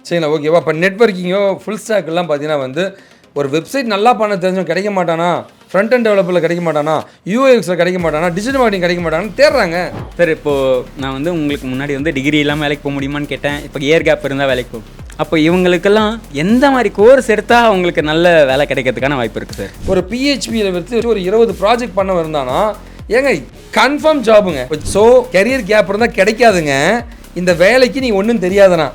சரிங்களா ஓகேவா. இப்போ நெட்வொர்க்கிங்கோ ஃபுல் ஸ்டாக்லாம் பார்த்தீங்கன்னா வந்து ஒரு வெப்சைட் நல்லா பண்ண தெரிஞ்சவங்க கிடைக்க மாட்டானா, ஃப்ரண்ட் அண்ட் டெவலப்பரில் கிடைக்க மாட்டானா, யூஎக்ஸில் கிடைக்க மாட்டானா, டிஜிட்டல் மார்க்கெட்டிங் கிடைக்க மாட்டானான்னு தேடுறாங்க. சார் இப்போது நான் வந்து உங்களுக்கு முன்னாடி வந்து டிகிரி இல்லாமல் வேலைக்கு போக முடியுமான்னு கேட்டேன். இப்போ இயர் கேப் இருந்தால் வேலைக்கு போகும். அப்போ இவங்களுக்கெல்லாம் எந்த மாதிரி கோர்ஸ் எடுத்தால் அவங்களுக்கு நல்ல வேலை கிடைக்கிறதுக்கான வாய்ப்பு இருக்குது சார்? ஒரு பிஹெச்பியில் வச்சு ஒரு 20 ப்ராஜெக்ட் பண்ண இருந்தானா ஏங்க கன்ஃபார்ம் ஜாபுங்க. ஸோ கெரியர் கேப் இருந்தால் கிடைக்காதுங்க. இந்த வேலைக்கு நீங்கள் ஒன்றும் தெரியாதுண்ணா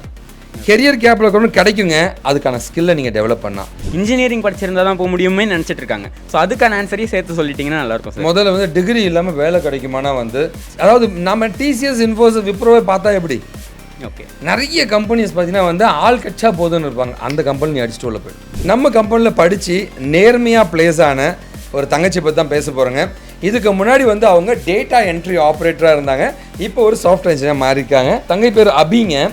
கெரியர் கேப்பில் கொண்டு கிடைக்குங்க. அதுக்கான ஸ்கில்லை நீங்கள் டெவலப் பண்ணால் இன்ஜினியரிங் படிச்சிருந்தா தான் போக முடியுமே நினச்சிட்டு இருக்காங்க. ஸோ அதுக்கான ஆன்சரையும் சேர்த்து சொல்லிட்டீங்கன்னா நல்லாயிருக்கும் சார். முதல்ல வந்து டிகிரி இல்லாமல் வேலை கிடைக்குமானா வந்து அதாவது நம்ம டிசிஎஸ் இன்ஃபோசிஸ் விப்ரோவை பார்த்தா எப்படி ஓகே நிறைய கம்பெனிஸ் பார்த்தீங்கன்னா வந்து ஆள் கட்சா போதுன்னு இருப்பாங்க. அந்த கம்பெனி அடிச்சுட்டு உள்ள போய் நம்ம கம்பெனியில் படித்து நேர்மையாக பிளேஸ் ஆன ஒரு தங்கச்சி பற்றி தான் பேச போகிறோங்க. இதுக்கு முன்னாடி வந்து அவங்க டேட்டா என்ட்ரி ஆப்ரேட்டராக இருந்தாங்க. இப்போ ஒரு சாஃப்ட்வேர் இன்ஜினியர் மாறியிருக்காங்க. தங்கை பேர் அபிங்க.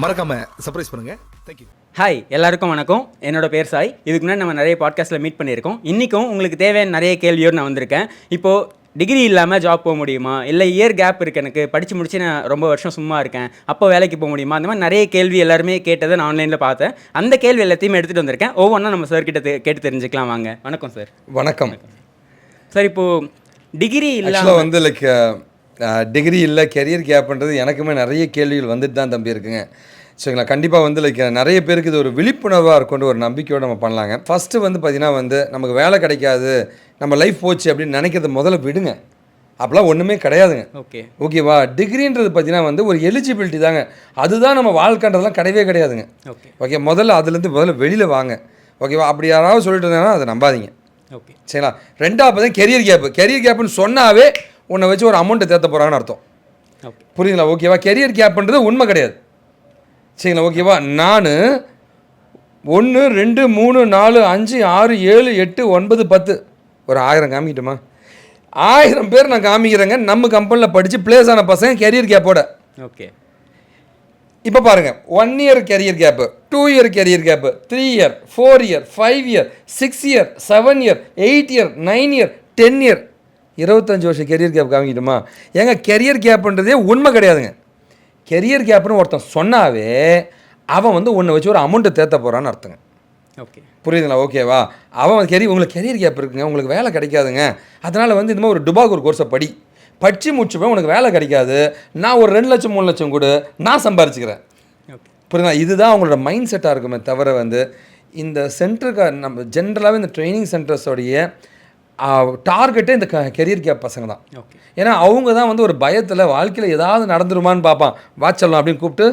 மறக்காம சர்ப்ரைஸ் பண்ணுங்க. தேங்க்யூ. ஹாய் எல்லாருக்கும் வணக்கம். என்னோட பேர் சாய். இதுக்கு முன்னாடி நம்ம நிறைய பாட்காஸ்ட்டில் மீட் பண்ணியிருக்கோம். இன்றைக்கும் உங்களுக்கு தேவையான நிறைய கேள்வியோடு நான் வந்திருக்கேன். இப்போது டிகிரி இல்லாமல் ஜாப் போக முடியுமா, இல்லை இயர் கேப் இருக்குது, எனக்கு படித்து முடிச்சு நான் ரொம்ப வருஷம் சும்மா இருக்கேன், அப்போ வேலைக்கு போக முடியுமா, அந்த மாதிரி நிறைய கேள்வி எல்லாருமே கேட்டதை நான் ஆன்லைனில் பார்த்தேன். அந்த கேள்வி எல்லாத்தையுமே எடுத்துகிட்டு வந்திருக்கேன். ஒவ்வொன்றா நம்ம சார் கிட்ட கேட்டு தெரிஞ்சுக்கலாம் வாங்க. வணக்கம் சார். வணக்கம் சார். இப்போது டிகிரி இல்லாமல் வந்து லைக் டிகிரி இல்லை கெரியர் கேப்ன்றது எனக்குமே நிறைய கேள்விகள் வந்துட்டு தான் தம்பி இருக்குங்க. சரிங்களா. கண்டிப்பாக வந்து லைக் நிறைய பேருக்கு இது ஒரு விழிப்புணர்வாக இருக்கும்னு ஒரு நம்பிக்கையோடு நம்ம பண்ணலாங்க. ஃபஸ்ட்டு வந்து பார்த்திங்கன்னா வந்து நமக்கு வேலை கிடைக்காது, நம்ம லைஃப் போச்சு அப்படின்னு நினைக்கிறத முதல்ல விடுங்க. அப்போலாம் ஒன்றுமே கிடையாதுங்க. ஓகேவா. டிகிரின்றது பார்த்திங்கன்னா வந்து ஒரு எலிஜிபிலிட்டி தாங்க. அதுதான் நம்ம வாழ்க்கைன்றதுலாம் கிடையவே கிடையாதுங்க. ஓகே முதல்ல அதுலேருந்து வெளியில் வாங்க. ஓகேவா. அப்படி யாராவது சொல்லிட்டு இருந்தாங்கன்னா அதை நம்பாதீங்க. சரிங்களா. ரெண்டாவது பார்த்தீங்கன்னா கெரியர் கேப்புன்னு சொன்னாவே உன்னை வச்சு ஒரு அமௌண்ட்டை தேர்த்த போகிறாங்கன்னு அர்த்தம். புரியுதுங்களா. ஓகேவா. கெரியர் கேப்புன்றது உண்மை கிடையாது. சரிங்களா. ஓகேவா. நான் 1 2 3 4 5 6 7 8 9 10 ஒரு 1000 காமிக்கிட்டோமா, 1000 பேர் நான் காமிக்கிறேங்க. நம்ம கம்பெனியில் படித்து பிளேஸ் ஆன பசங்க கெரியர் கேப்போட. ஓகே இப்போ பாருங்கள், 1 year career gap, 2 year career gap, 3 year, 4 year, 5 year, 6 year, 7 year, 8 year, 9 year, 10 year, 25 வருஷம் கெரியர் கேப் காமிக்கிட்டோமா. ஏங்க கெரியர் கேப்புன்றதே உண்மை கிடையாதுங்க. கெரியர் கேப்னு ஒருத்தன் சொன்னாவே அவன் வந்து ஒன்றை வச்சு ஒரு அமௌண்ட்டை தேர்த்த போகிறான்னு அர்த்தங்க. ஓகே புரியுதுங்களா. ஓகேவா. அவன் உங்களுக்கு கெரியர் கேப் இருக்குங்க, உங்களுக்கு வேலை கிடைக்காதுங்க, அதனால் வந்து இந்த மாதிரி ஒரு டுபாக் ஒரு கோர்ஸை படித்து முடிச்சுப்பேன், உனக்கு வேலை கிடைக்காது, நான் ஒரு 2 லட்சம் 3 லட்சம் கூட நான் சம்பாரிச்சுக்கிறேன். புரியுதுங்களா. இதுதான் அவங்களோட மைண்ட் செட்டாக இருக்குமே தவிர வந்து இந்த சென்டருக்கு நம்ம ஜென்ரலாகவே இந்த ட்ரைனிங் சென்டர்ஸோடைய டார்கெட்டே இந்த கெரியர் கேப் பசங்க தான். ஏன்னா அவங்க தான் வந்து ஒரு பயத்தில் வாழ்க்கையில் ஏதாவது நடந்துருமான்னு பார்ப்பான், வாட்சலாம் அப்படின்னு கூப்பிட்டு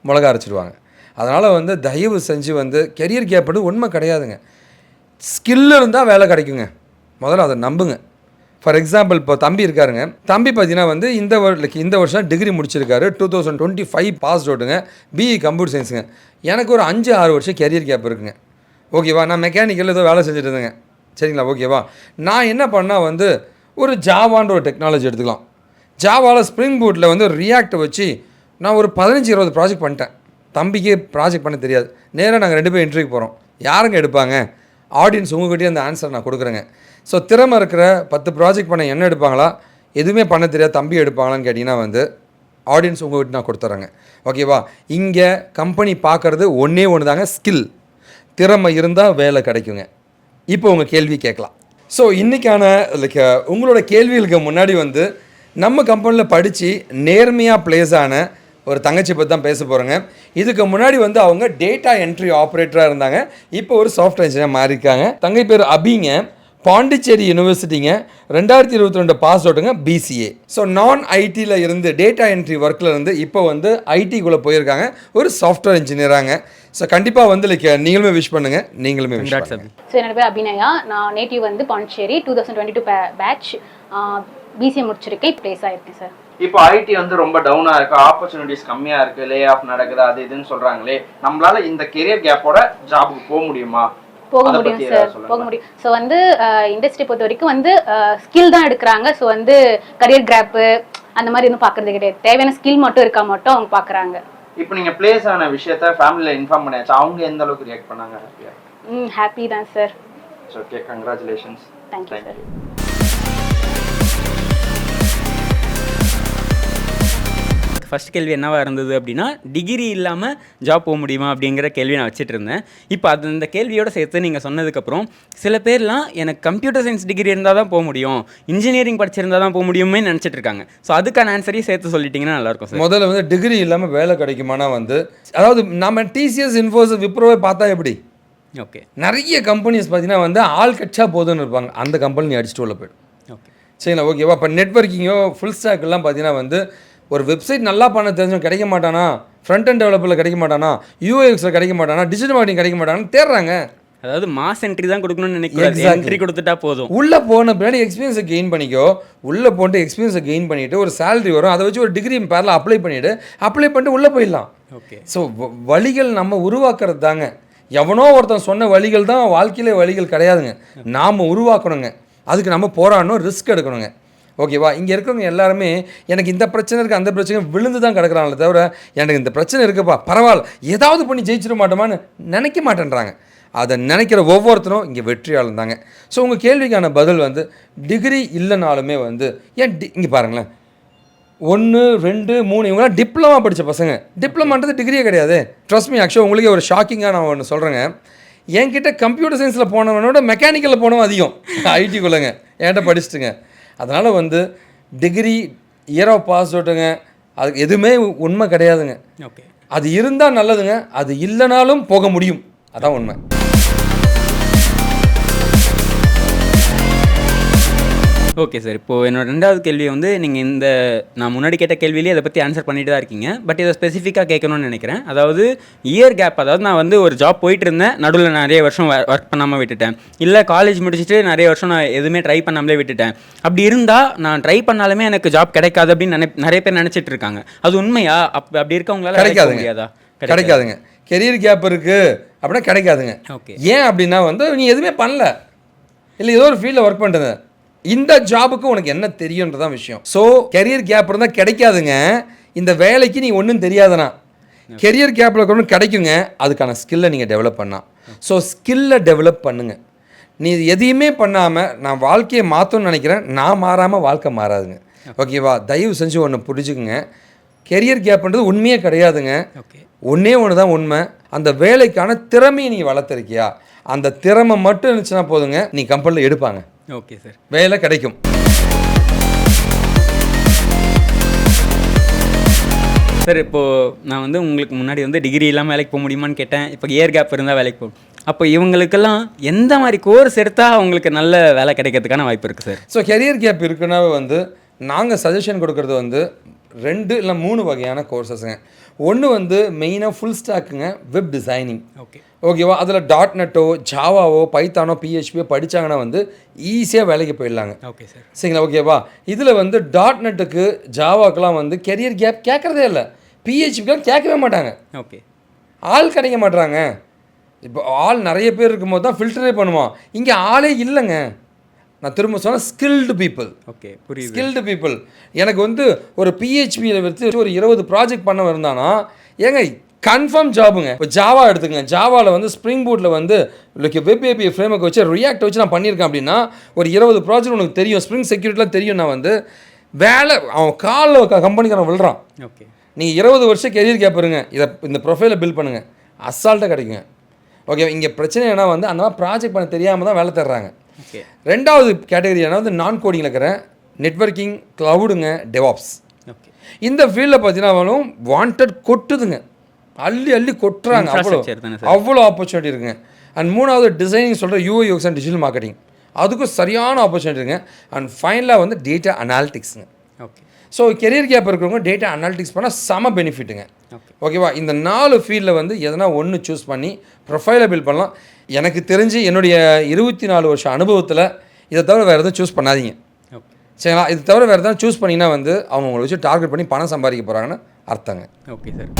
மிளகா அரைச்சிடுவாங்க. அதனால் வந்து தயவு செஞ்சு வந்து கெரியர் கேப்னு உண்மை கிடையாதுங்க. ஸ்கில் இருந்தால் வேலை கிடைக்குங்க. முதல்ல அதை நம்புங்க. ஃபார் எக்ஸாம்பிள் இப்போ தம்பி இருக்காருங்க. தம்பி பார்த்தீங்கன்னா வந்து இந்த வருஷம் டிகிரி முடிச்சிருக்காரு. 2025 பாஸ் அவுட்டுங்க. பிஇ கம்ப்யூட்டர் சயின்ஸுங்க. எனக்கு ஒரு 5-6 வருஷம் கெரியர் கேப் இருக்குங்க. ஓகேவா. நான் மெக்கானிக்கல் ஏதோ வேலை செஞ்சுட்டு இருந்தேங்க. சரிங்களா. ஓகேவா. நான் என்ன பண்ணால் வந்து ஒரு ஜாவான்ற ஒரு டெக்னாலஜி எடுத்துக்கலாம். ஜாவாவில் ஸ்ப்ரிங் பூட்டில் வந்து ரியாக்டை வச்சு நான் ஒரு 15-20 ப்ராஜெக்ட் பண்ணிட்டேன். தம்பிக்கு ப்ராஜெக்ட் பண்ண தெரியாது. நேராக நாங்கள் 2 பேர் இன்டர்வியூக்கு போகிறோம். யாருங்க எடுப்பாங்க? ஆடியன்ஸ் உங்கள்கிட்டயே அந்த ஆன்சர் நான் கொடுக்குறேங்க. ஸோ திறமை இருக்கிற 10 ப்ராஜெக்ட் பண்ண என்ன எடுப்பாங்களா, எதுவுமே பண்ண தெரியாது தம்பி எடுப்பாங்களான்னு கேட்டிங்கன்னா வந்து ஆடியன்ஸ் உங்கள்கிட்ட நான் கொடுத்துட்றேங்க. ஓகேவா. இங்கே கம்பெனி பார்க்குறது ஒன்றே ஒன்று தாங்க, ஸ்கில். திறமை இருந்தால் வேலை கிடைக்குங்க. இப்போ உங்கள் கேள்வி கேட்கலாம். ஸோ இன்றைக்கான லைக் உங்களோட கேள்விகளுக்கு முன்னாடி வந்து நம்ம கம்பெனியில் படித்து நேர்மையாக பிளேஸ் ஆன ஒரு தங்கச்சி பற்றி தான் பேச போகிறோங்க. இதுக்கு முன்னாடி வந்து அவங்க டேட்டா என்ட்ரி ஆப்ரேட்டராக இருந்தாங்க. இப்போ ஒரு சாஃப்ட்வேர் இன்ஜினியர் மாறியிருக்காங்க. தங்கை பேர் அபிங்க. பாண்டிச்சேரி யூனிவர்சிட்டிங்க. 2022 பாஸ் அவுட்டுங்க, பிசிஏ. ஸோ நான் ஐடியில் இருந்து டேட்டா என்ட்ரி ஒர்க்கில் இருந்து இப்போ வந்து ஐடிக்குள்ளே போயிருக்காங்க, ஒரு சாஃப்ட்வேர் இன்ஜினியராங்க. ஸோ கண்டிப்பாக வந்து லைக் நீங்களுமே விஷ் பண்ணுங்கள், நீங்களுமே விஷ் பண்ணுங்கள். ஸோ என்னோட பேர் அபிநயா. நான் நேட்டிவ் வந்து பாண்டிச்சேரி. 2022 பேட்ச் பிசிஏ முடிச்சிருக்கேன். இப்போ பிளேஸ் ஆகிருக்கேன் சார். இப்போ ஐடி வந்து ரொம்ப டவுனாக இருக்குது, ஆப்பர்ச்சுனிட்டிஸ் கம்மியாக இருக்குது, லே ஆஃப் நடக்குது, அது இதுன்னு சொல்கிறாங்களே, நம்மளால இந்த கெரியர் கேப்போட ஜாபுக்கு போக முடியுமா? போக முடியும் சார், போக முடியும். ஸோ வந்து இண்டஸ்ட்ரி பொறுத்த வரைக்கும் வந்து ஸ்கில் தான் எடுக்கிறாங்க. ஸோ வந்து கரியர் கேப்பு அந்த மாதிரி இன்னும் பார்க்குறது கிடையாது. தேவையான ஸ்கில் மட்டும் இருக்கா மட்டும் அவங்க பார்க்குறாங்க. இப்போ நீங்கள் பிளேஸ் ஆன விஷயத்த ஃபேமிலியில் இன்ஃபார்ம் பண்ணியாச்சு, அவங்க எந்த அளவுக்கு ரியாக்ட் பண்ணாங்க? ஹாப்பி தான் sir. Okay, congratulations. Thank you sir. First கேள்வி என்னவா இருந்தது அப்படின்னா, டிகிரி இல்லாமல் ஜாப் போக முடியுமா அப்படிங்கிற கேள்வி நான் வச்சுட்டு இருந்தேன். இப்போ அது இந்த கேள்வியோடு சேர்த்து நீங்கள் சொன்னதுக்கப்புறம் சில பேர்லாம் எனக்கு கம்ப்யூட்டர் சயின்ஸ் டிகிரி இருந்தால் தான் போக முடியும், இன்ஜினியரிங் படிச்சிருந்தால் தான் போக முடியுமே நினச்சிட்டு இருக்காங்க. ஸோ அதுக்கான ஆன்சரையும் சேர்த்து சொல்லிட்டீங்கன்னா நல்லாயிருக்கும் சார். முதல்ல வந்து டிகிரி இல்லாமல் வேலை கிடைக்குமானா வந்து, அதாவது நம்ம டிசிஎஸ், இன்ஃபோசிஸ், விப்ரோவை பார்த்தா எப்படி? ஓகே, நிறைய கம்பெனிஸ் பார்த்தீங்கன்னா வந்து ஆள் கட்சா போதுன்னு இருப்பாங்க. அந்த கம்பெனி நீ அடிச்சுட்டு உள்ள போய்டும். ஓகே, சரிங்களா? ஓகேவா? இப்போ நெட்வொர்க்கிங்கோ ஃபுல் ஸ்டாக்லாம் பார்த்தீங்கன்னா வந்து ஒரு வெப்சைட் நல்லா பண்ண தெரிஞ்சவங்க கிடைக்க மாட்டானா, ஃப்ரண்ட் அண்ட் டெவலப்பரில் கிடைக்க மாட்டானா, யூஎக்ஸில் கிடைக்க மாட்டானா, டிஜிட்டல் மார்க்கெட்டிங் கிடைக்க மாட்டானான்னு தேடுறாங்க. அதாவது மாஸ் என்ட்ரி தான் கொடுக்கணும்னு நினைக்கிறேன். என்ட்ரி கொடுத்துட்டா போதும். உள்ளே போன பின்னாடி எக்ஸ்பீரியன்ஸை கெயின் பண்ணிக்கோ. உள்ளே போட்டு எக்ஸ்பீரியன்ஸை கெயின் பண்ணிவிட்டு ஒரு சேலரி வரும், அதை வச்சு ஒரு டிகிரி பேரில் அப்ளை பண்ணிவிட்டு உள்ளே போயிடலாம். ஓகே, ஸோ வழிகள் நம்ம உருவாக்குறது தாங்க. எவனோ ஒருத்தன் சொன்ன வழிகள் தான் வாழ்க்கையிலே வழிகள் கிடையாதுங்க. நாம் உருவாக்கணுங்க. அதுக்கு நம்ம போராடணும், ரிஸ்க் எடுக்கணுங்க. ஓகேவா? இங்கே இருக்கிறவங்க எல்லாருமே எனக்கு இந்த பிரச்சனை இருக்குது, அந்த பிரச்சனை விழுந்து தான் கிடக்குறாங்களே தவிர எனக்கு இந்த பிரச்சனை இருக்குப்பா பரவாயில்ல ஏதாவது பண்ணி ஜெயிச்சிட மாட்டோமான்னு நினைக்க மாட்டேன்றாங்க. அதை நினைக்கிற ஒவ்வொருத்தரும் இங்கே வெற்றியாளர் தாங்க. ஸோ உங்கள் கேள்விக்கான பதில் வந்து டிகிரி இல்லைனாலுமே வந்து ஏன் இங்கே பாருங்களேன், 1, 2, 3 இவங்களாம் டிப்ளமா படித்த பசங்க. டிப்ளமான்றது டிகிரியே கிடையாது. ட்ரஸ்ட் மீ, ஆக்சுவலாக உங்களுக்கே ஒரு ஷாக்கிங்காக நான் ஒன்று சொல்கிறேங்க. என்கிட்ட கம்ப்யூட்டர் சயின்ஸில் போனவனோட மெக்கானிக்கலில் போனவன் அதிகம். ஐடிக்குள்ளேங்க என்கிட்ட படிச்சுட்டுங்க. அதனால் வந்து டிகிரி இயர் ஆஃப் பாஸ் அவுட்டுங்க அதுக்கு எதுவுமே உண்மை கிடையாதுங்க. ஓகே, அது இருந்தால் நல்லதுங்க, அது இல்லைனாலும் போக முடியும். அதான் உண்மை. Okay sir. இப்போது என்னோட ரெண்டாவது கேள்வி வந்து நீங்கள் நான் முன்னாடி கேட்ட கேள்வியிலே அதை பற்றி ஆன்சர் பண்ணிட்டு தான் இருக்கீங்க. பட் இதை ஸ்பெசிஃபிக்காக கேட்கணும்னு நினைக்கிறேன். அதாவது இயர் கேப், அதாவது நான் வந்து ஒரு ஜாப் போயிட்டு இருந்தேன், நடுவில் நிறைய வருஷம் ஒர்க் பண்ணாமல் விட்டுட்டேன், இல்லை காலேஜ் முடிச்சுட்டு நிறைய வருஷம் நான் எதுவுமே ட்ரை பண்ணாமலே விட்டுட்டேன். அப்படி இருந்தால் நான் ட்ரை பண்ணாலுமே எனக்கு ஜாப் கிடைக்காது அப்படின்னு நிறைய பேர் நினச்சிட்டு இருக்காங்க. அது உண்மையா? அப்படி இருக்கவங்களால கிடைக்காதுங்க. கிடைக்காதுங்க. கெரியர் கேப் இருக்குது அப்படின்னா கிடைக்காதுங்க. ஓகே, ஏன் அப்படின்னா வந்து நீ எதுவுமே பண்ணல, இல்லை ஏதோ ஒரு ஃபீல்டில் ஒர்க் பண்ணுறது, இந்த ஜாபுக்கு உனக்கு என்ன தெரியுன்றதான் விஷயம். ஸோ கெரியர் கேப் இருந்தால் கிடைக்காதுங்க. இந்த வேலைக்கு நீ ஒன்றும் தெரியாதுண்ணா கெரியர் கேப்பில் இருக்கணும் கிடைக்குங்க. அதுக்கான ஸ்கில்லை நீங்கள் டெவலப் பண்ணலாம். ஸோ ஸ்கில்லை டெவலப் பண்ணுங்கள். நீ எதையுமே பண்ணாமல் நான் வாழ்க்கையை மாற்றணும்னு நினைக்கிறேன், நான் மாறாமல் வாழ்க்கை மாறாதுங்க. ஓகேவா? தயவு செஞ்சு ஒன்று புரிஞ்சுக்குங்க. கெரியர் கேப்ன்றது உண்மையே கிடையாதுங்க. ஒன்றே ஒன்று தான் உண்மை. அந்த வேலைக்கான திறமையை நீ வளர்த்துருக்கியா, அந்த திறமை மட்டும் இருந்துச்சுன்னா போதுங்க, நீ கம்பெனியில் எடுப்பாங்க. ஓகே சார், வேலை கிடைக்கும். சார் இப்போது நான் வந்து உங்களுக்கு முன்னாடி வந்து டிகிரி இல்லாமல் வேலைக்கு போக முடியுமான்னு கேட்டேன். இப்போ இயர் கேப் இருந்தால் வேலைக்கு போகும். அப்போ இவங்களுக்கெல்லாம் எந்த மாதிரி கோர்ஸ் எடுத்தால் அவங்களுக்கு நல்ல வேலை கிடைக்கிறதுக்கான வாய்ப்பு இருக்குது சார்? ஸோ கெரியர் கேப் இருக்குன்னா வந்து நாங்கள் சஜஷன் கொடுக்குறது வந்து 2 இல்லை 3 வகையான கோர்சஸுங்க. ஒன்று வந்து மெயினாக ஃபுல் ஸ்டாக்குங்க, வெப் டிசைனிங். ஓகேவா? அதில் .NETஓ, ஜாவாவோ, பைத்தானோ, PHPஓ படித்தாங்கன்னா வந்து ஈஸியாக வேலைக்கு போயிடலாங்க. ஓகே சார், சரிங்களா? ஓகேவா? இதில் வந்து .NETக்கு, ஜாவாக்கெலாம் வந்து கெரியர் கேப் கேட்குறதே இல்லை. PHPக்கெலாம் கேட்கவே மாட்டாங்க. ஓகே, ஆள் கிடைக்க மாட்டாங்க. இப்போ ஆள் நிறைய பேர் இருக்கும்போது தான் ஃபில்டரே பண்ணுவான். இங்கே ஆளே இல்லைங்க. நான் திரும்ப சொன்னேன், ஸ்கில்டு பீப்புள். ஓகே, புரியுது. Skilled people. எனக்கு வந்து ஒரு PHPயில் வச்சு ஒரு 20 ப்ராஜெக்ட் பண்ண இருந்தானா ஏங்க கன்ஃபார்ம் ஜாபுங்க. இப்போ ஜாவா எடுத்துங்க. ஜாவாவில் வந்து ஸ்ப்ரிங் பூட்டில் வந்து வெப் API ஃப்ரேம்வொர்க் வச்சு ரியாக்ட் வச்சு நான் பண்ணியிருக்கேன் அப்படின்னா ஒரு 20 ப்ராஜெக்ட் உனக்கு தெரியும், ஸ்ப்ரிங் செக்யூரிட்டிலாம் தெரியும். நான் வந்து வேலை அவன் காலில் கம்பெனிக்காரன் விழுறான். ஓகே, நீங்கள் 20 வருஷம் கெரியர் கேப் இருங்க, இந்த ப்ரொஃபைலை பில்ட் பண்ணுங்கள், அசால்ட்டாக கிடைக்குங்க. ஓகே, இங்கே பிரச்சனை ஏன்னா வந்து அந்த மாதிரி ப்ராஜெக்ட் பண்ண தெரியாமல் தான் வேலை தர்றாங்க. ஓகே, ரெண்டாவது கேட்டகரி என்ன வந்து நான் கோடிங்கில் இருக்கிற நெட்வொர்க்கிங், க்ளவுடுங்க, டெவாப்ஸ். ஓகே, இந்த ஃபீல்டில் பார்த்தீங்கன்னா வாண்டட் கொட்டுதுங்க, அள்ளி கொட்டுறாங்க. அவ்வளோ ஆப்பர்ச்சுனிட்டி இருக்குங்க. அண்ட் மூணாவது டிசைனிங் சொல்கிற UX அண்ட் டிஜிட்டல் மார்க்கெட்டிங், அதுக்கும் சரியான ஆப்பர்ச்சுனிட்டி இருக்குங்க. அண்ட் ஃபைனலாக வந்து டேட்டா அனாலிட்டிக்ஸுங்க. ஓகே, ஸோ கெரியர் கேப் இருக்கிறவங்க டேட்டா அனாலிட்டிக்ஸ் பண்ணால் செம பெனிஃபிட்டுங்க. ஓகேவா? இந்த 4 ஃபீல்டில் வந்து எதனா ஒன்று சூஸ் பண்ணி ப்ரொஃபைலை பில்ட் பண்ணலாம். எனக்கு தெரிஞ்சு என்னுடைய 24 வருஷம் அனுபவத்தில் இதை தவிர வேறு எதுவும் சூஸ் பண்ணாதீங்க. சரிங்களா? இது தவிர வேறு எதாவது சூஸ் பண்ணிங்கன்னா வந்து அவங்க உங்களை வச்சு டார்கெட் பண்ணி பணம் சம்பாதிக்க போகிறாங்கன்னு அர்த்தங்க. Okay sir.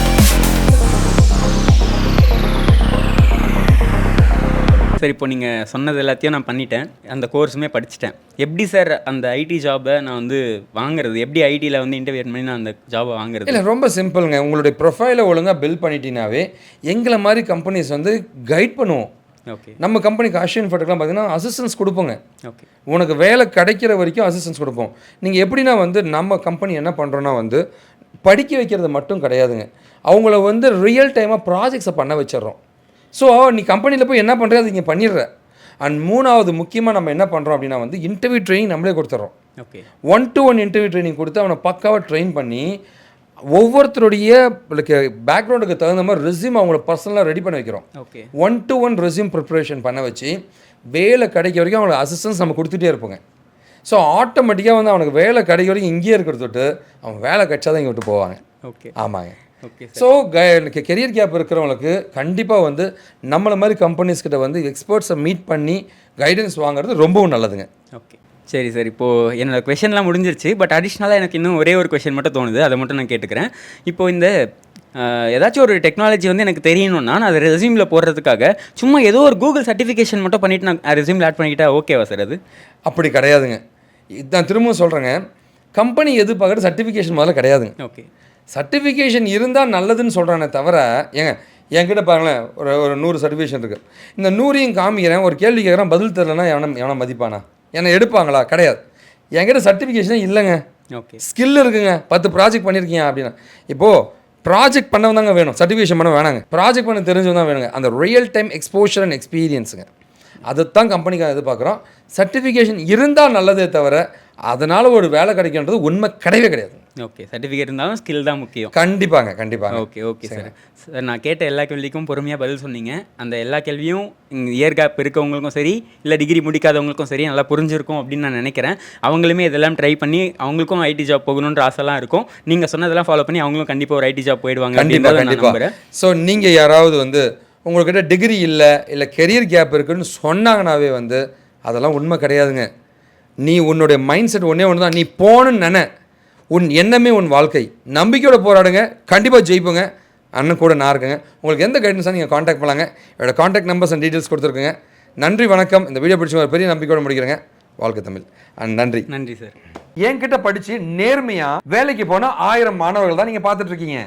சார் இப்போ நீங்கள் சொன்னது எல்லாத்தையும் நான் பண்ணிட்டேன், அந்த கோர்ஸுமே படிச்சுட்டேன். எப்படி சார் அந்த ஐடி ஜாபை நான் வந்து வாங்குறது, எப்படி ஐடியில் வந்து இன்டர்வியூ பண்ணி நான் அந்த ஜாபை வாங்குறது? இல்லை, ரொம்ப சிம்பிளுங்க. உங்களுடைய ப்ரொஃபைலை ஒழுங்காக பில்ட் பண்ணிட்டீங்கன்னாவே எங்களை மாதிரி கம்பெனிஸ் வந்து கைட் பண்ணுவோம். ஓகே. நம்ம கம்பெனிக்கு அஷியன் ஃபட்டுக்கெலாம் பார்த்தீங்கன்னா அசிஸ்டன்ஸ் கொடுப்போங்க. ஓகே. உனக்கு வேலை கிடைக்கிற வரைக்கும் அசிஸ்டன்ஸ் கொடுப்போம். நீங்கள் எப்படின்னா வந்து நம்ம கம்பெனி என்ன பண்ணுறோன்னா வந்து படிக்க வைக்கிறது மட்டும் கிடையாதுங்க, அவங்கள வந்து ரியல் டைமாக ப்ராஜெக்ட்ஸை பண்ண வச்சிடறோம். ஸோ நீ கம்பெனியில் போய் என்ன பண்ணுறது அது இங்கே பண்ணிடுற. அண்ட் மூணாவது முக்கியமாக நம்ம என்ன பண்ணுறோம் அப்படின்னா வந்து இன்டர்வியூ ட்ரைனிங் நம்மளே கொடுத்துட்றோம். ஓகே. 1-to-1 இன்டர்வியூ ட்ரைனிங் கொடுத்து அவனை பக்காவாக ட்ரெயின் பண்ணி ஒவ்வொருத்தருடைய பேக்ரவுண்டுக்கு தகுந்த மாதிரி ரெஸ்யூம் அவங்கள பர்சனலாக ரெடி பண்ண வைக்கிறோம். ஓகே. 1-to-1 ரெஸ்யூம் ப்ரிப்பரேஷன் பண்ண வச்சு வேலை கிடைக்க வரைக்கும் அவங்களுக்கு அசிஸ்டன்ஸ் நம்ம கொடுத்துட்டே இருப்போங்க. ஸோ ஆட்டோமேட்டிக்காக வந்து அவனுக்கு வேலை கிடைக்க வரைக்கும் இங்கேயே இருக்கிறத விட்டு அவன் வேலை கிடைச்சா தான் இங்கே விட்டு போவாங்க. ஓகே. ஆமாங்க. ஓகே. ஸோ கெரியர் கேப் இருக்கிறவங்களுக்கு கண்டிப்பாக வந்து நம்மளை மாதிரி கம்பெனிஸ்கிட்ட வந்து எக்ஸ்பர்ட்ஸை மீட் பண்ணி கைடன்ஸ் வாங்குறது ரொம்பவும் நல்லதுங்க. ஓகே. சரி சார், இப்போது என்னோடய கொஷன்லாம் முடிஞ்சிருச்சு. பட் அடிஷ்னலாக எனக்கு இன்னும் ஒரே ஒரு கொஷின் மட்டும் தோணுது, அதை மட்டும் நான் கேட்டுக்கிறேன். இப்போது இந்த ஏதாச்சும் ஒரு டெக்னாலஜி வந்து எனக்கு தெரியணும்னா நான் அதை ரெஸ்யூமில் போடுறதுக்காக சும்மா ஏதோ ஒரு கூகுள் சர்டிஃபிகேஷன் மட்டும் பண்ணிவிட்டு நான் ரெஸ்யூமில் ஆட் பண்ணிக்கிட்டா ஓகேவா சார்? அது அப்படி கிடையாதுங்க. நான் திரும்பவும் சொல்கிறேங்க, கம்பெனி எதிர்பார்க்குற சர்டிஃபிகேஷன் முதல்ல கிடையாதுங்க. ஓகே. சர்டிஃபிகேஷன் இருந்தால் நல்லதுன்னு சொல்கிறானே தவிர, என்கிட்ட பாருங்களேன், ஒரு 100 சர்டிஃபிகேஷன் இருக்குது. இந்த 100ஐயும் காமிக்கிறேன், ஒரு கேள்வி கேட்குறேன், பதில் தெரிலனா எவனை மதிப்பானா? என்னை எடுப்பாங்களா? கிடையாது. என்கிட்ட சர்டிஃபிகேஷனே இல்லைங்க. ஓகே. ஸ்கில் இருக்குங்க, 10 ப்ராஜெக்ட் பண்ணியிருக்கீங்க அப்படின்னா. இப்போது ப்ராஜெக்ட் பண்ணவங்க தாங்க வேணும், சர்டிஃபிகேஷன் பண்ண வேணாங்க. ப்ராஜெக்ட் பண்ண தெரிஞ்சவங்க தான் வேணுங்க. அந்த ரியல் டைம் எக்ஸ்போஷர் அண்ட் எக்ஸ்பீரியன்ஸுங்க, அதைத்தான் கம்பெனிக்காக எதிர்பார்க்குறோம். சர்டிஃபிகேஷன் இருந்தால் நல்லதே தவிர அதனால் ஒரு வேலை கிடைக்கின்றது உண்மை கிடையவே கிடையாது. ஓகே. சர்டிஃபிகேட் இருந்தாலும் ஸ்கில் தான் முக்கியம். கண்டிப்பாங்க, கண்டிப்பாங்க. ஓகே. Okay sir. சார், நான் கேட்ட எல்லா கேள்விக்கும் பொறுமையாக பதில் சொன்னீங்க. அந்த எல்லா கேள்வியும் இயர் கேப் இருக்கவங்களுக்கும் சரி, இல்லை டிகிரி முடிக்காதவங்களுக்கும் சரி நல்லா புரிஞ்சிருக்கும் அப்படின்னு நான் நினைக்கிறேன். அவங்களுமே இதெல்லாம் ட்ரை பண்ணி அவங்களுக்கும் ஐடி ஜாப் போகணுன்ற ஆசைலாம் இருக்கும். நீங்கள் சொன்னதெல்லாம் ஃபாலோ பண்ணி அவங்களும் கண்டிப்பாக ஒரு ஐடி ஜாப் போயிடுவாங்க. கண்டிப்பாக. ஸோ நீங்கள் யாராவது வந்து உங்கள்கிட்ட டிகிரி இல்லை கெரியர் கேப் இருக்குன்னு சொன்னாங்கன்னாவே வந்து அதெல்லாம் உண்மை கிடையாதுங்க. நீ உன்னுடைய மைண்ட் செட் ஒன்றே ஒன்று தான், நீ போகணுன்னு உன் எண்ணமே உன் வாழ்க்கை. நம்பிக்கையோட போராடுங்க, கண்டிப்பாக ஜெயிப்புங்க. அண்ணன் கூட நான் இருக்குங்க. உங்களுக்கு எந்த கைடன்ஸாக நீங்கள் காண்டாக்ட் பண்ணலாங்க. என்னோட காண்டாக்ட் நம்பர்ஸ் அண்ட் டீட்டெயில்ஸ் கொடுத்துருக்குங்க. நன்றி, வணக்கம். இந்த வீடியோ பிடிச்ச ஒரு பெரிய நம்பிக்கையோட முடிக்கிறேங்க. வாழ்க்கை தமிழ். அண்ட் நன்றி. நன்றி சார். என்கிட்ட படித்து நேர்மையாக வேலைக்கு போனால் 1000 மாணவர்கள் தான் நீங்கள் பார்த்துட்டு இருக்கீங்க.